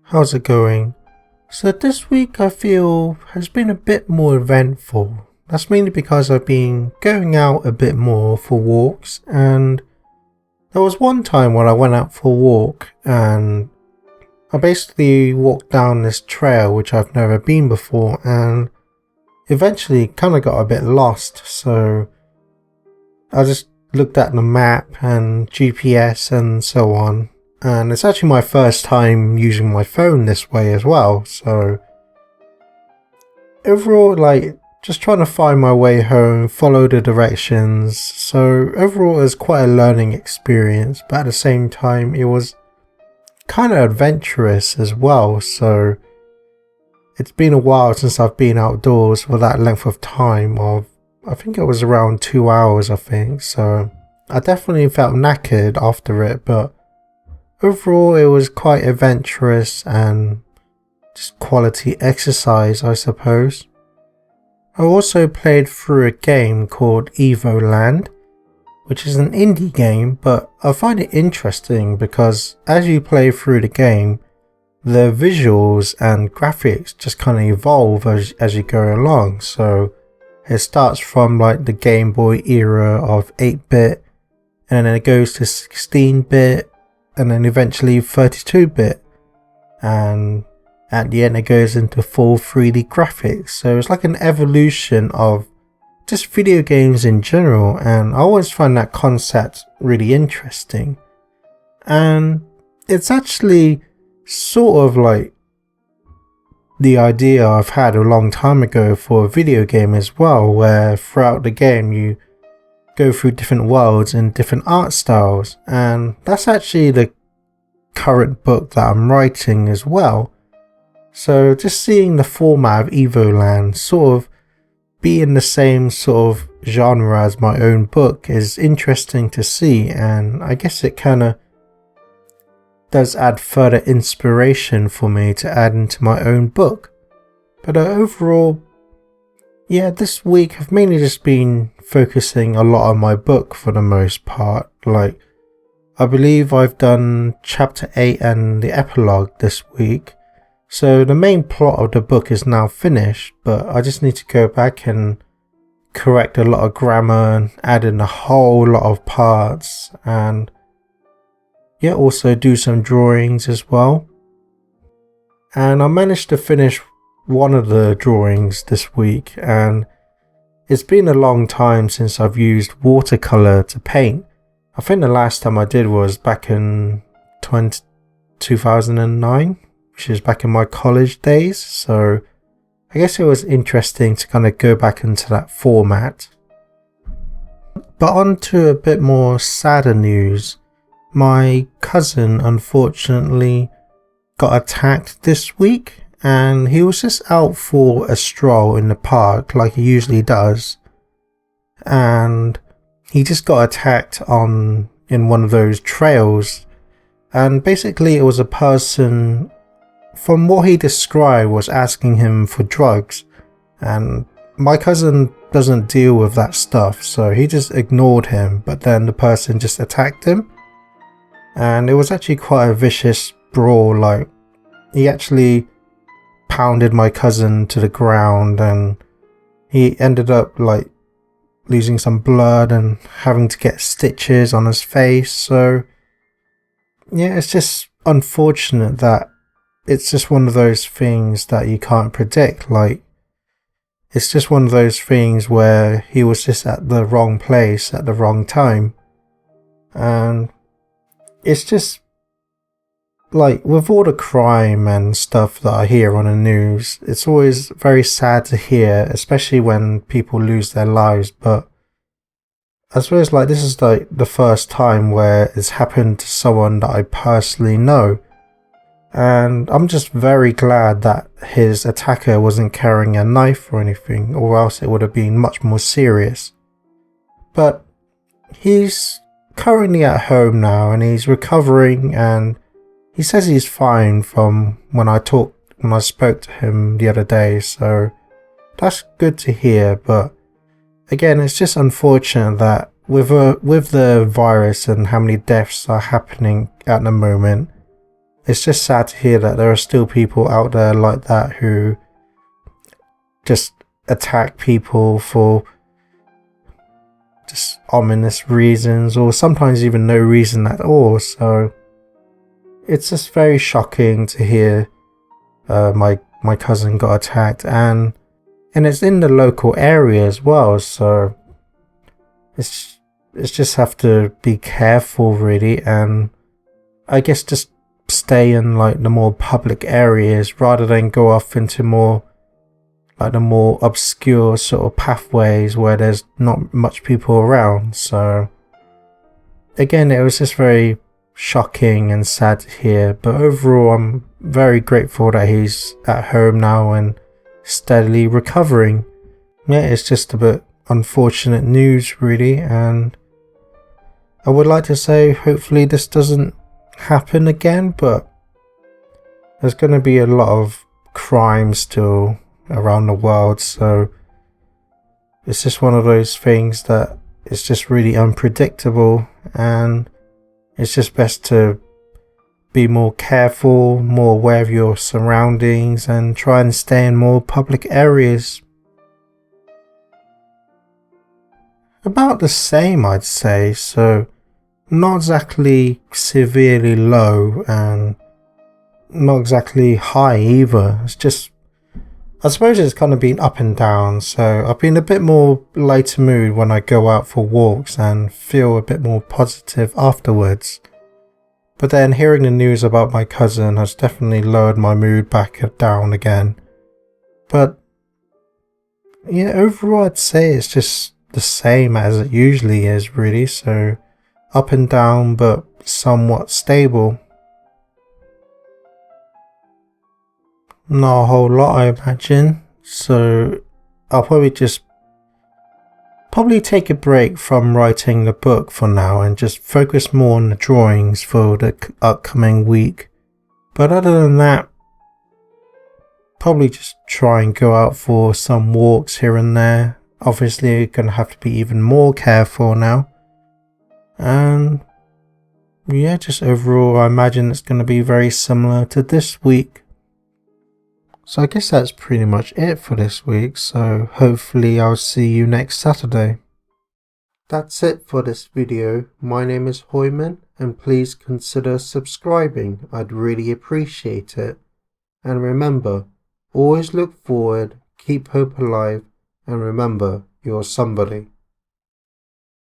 how's it going? So this week I feel has been a bit more eventful. That's mainly because I've been going out a bit more for walks, and there was one time when I went out for a walk and I basically walked down this trail which I've never been before, and eventually kind of got a bit lost. So I just looked at the map and GPS and so on, and it's actually my first time using my phone this way as well. So overall, just trying to find my way home, follow the directions. So overall, it was quite a learning experience, but at the same time, it was kind of adventurous as well. So it's been a while since I've been outdoors for that length of time. I think it was around 2 hours, I think. So I definitely felt knackered after it, but overall, it was quite adventurous and just quality exercise, I suppose. I also played through a game called Evoland, which is an indie game, but I find it interesting because as you play through the game, the visuals and graphics just kind of evolve as you go along. So it starts from like the Game Boy era of 8-bit, and then it goes to 16-bit, and then eventually 32-bit, and at the end it goes into full 3D graphics. So it's like an evolution of just video games in general, and I always find that concept really interesting. And it's actually sort of like the idea I've had a long time ago for a video game as well, where throughout the game you go through different worlds and different art styles, and that's actually the current book that I'm writing as well. So just seeing the format of Evoland sort of be in the same sort of genre as my own book is interesting to see, and I guess it kind of does add further inspiration for me to add into my own book. But overall, yeah, this week I've mainly just been focusing a lot on my book for the most part. Like, I believe I've done chapter 8 and the epilogue this week. So the main plot of the book is now finished, but I just need to go back and correct a lot of grammar and add in a whole lot of parts, and yeah, also do some drawings as well. And I managed to finish one of the drawings this week, and it's been a long time since I've used watercolor to paint. I think the last time I did was back in 2009. Which is back in my college days, so I guess it was interesting to kind of go back into that format. But on to a bit more sadder news. My cousin unfortunately got attacked this week, and he was just out for a stroll in the park like he usually does, and he just got attacked in one of those trails, and basically it was a person, from what he described, was asking him for drugs, and my cousin doesn't deal with that stuff, so he just ignored him, but then the person just attacked him, and it was actually quite a vicious brawl. Like, he actually pounded my cousin to the ground, and he ended up like losing some blood and having to get stitches on his face. So yeah, it's just unfortunate that it's just one of those things that you can't predict. Like, it's just one of those things where he was just at the wrong place at the wrong time. And it's just like, with all the crime and stuff that I hear on the news, it's always very sad to hear, especially when people lose their lives. But I suppose like this is like the first time where it's happened to someone that I personally know. And I'm just very glad that his attacker wasn't carrying a knife or anything, or else it would have been much more serious. But he's currently at home now, and he's recovering, and he says he's fine from when I spoke to him the other day, so that's good to hear. But again, it's just unfortunate that with the virus and how many deaths are happening at the moment, it's just sad to hear that there are still people out there like that who just attack people for just ominous reasons, or sometimes even no reason at all. So it's just very shocking to hear my cousin got attacked, and it's in the local area as well. So it's just have to be careful really, and I guess just stay in like the more public areas rather than go off into more like the more obscure sort of pathways where there's not much people around. So again, it was just very shocking and sad to hear, but overall I'm very grateful that he's at home now and steadily recovering. Yeah, it's just a bit unfortunate news really, and I would like to say hopefully this doesn't happen again, but there's going to be a lot of crime still around the world, so it's just one of those things that it's just really unpredictable, and it's just best to be more careful, more aware of your surroundings, and try and stay in more public areas. About the same, I'd say, so not exactly severely low and not exactly high either. It's just, I suppose it's kind of been up and down, so I've been a bit more lighter mood when I go out for walks and feel a bit more positive afterwards. But then hearing the news about my cousin has definitely lowered my mood back down again. But yeah, overall I'd say it's just the same as it usually is really, so up and down but somewhat stable. Not a whole lot, I imagine, so I'll probably take a break from writing the book for now and just focus more on the drawings for the upcoming week. But other than that, probably just try and go out for some walks here and there. Obviously you're going to have to be even more careful now. And yeah, just overall I imagine it's going to be very similar to this week. So I guess that's pretty much it for this week, so hopefully I'll see you next Saturday. That's it for this video. My name is Hoiman, and please consider subscribing, I'd really appreciate it. And remember, always look forward, keep hope alive, and remember, you're somebody.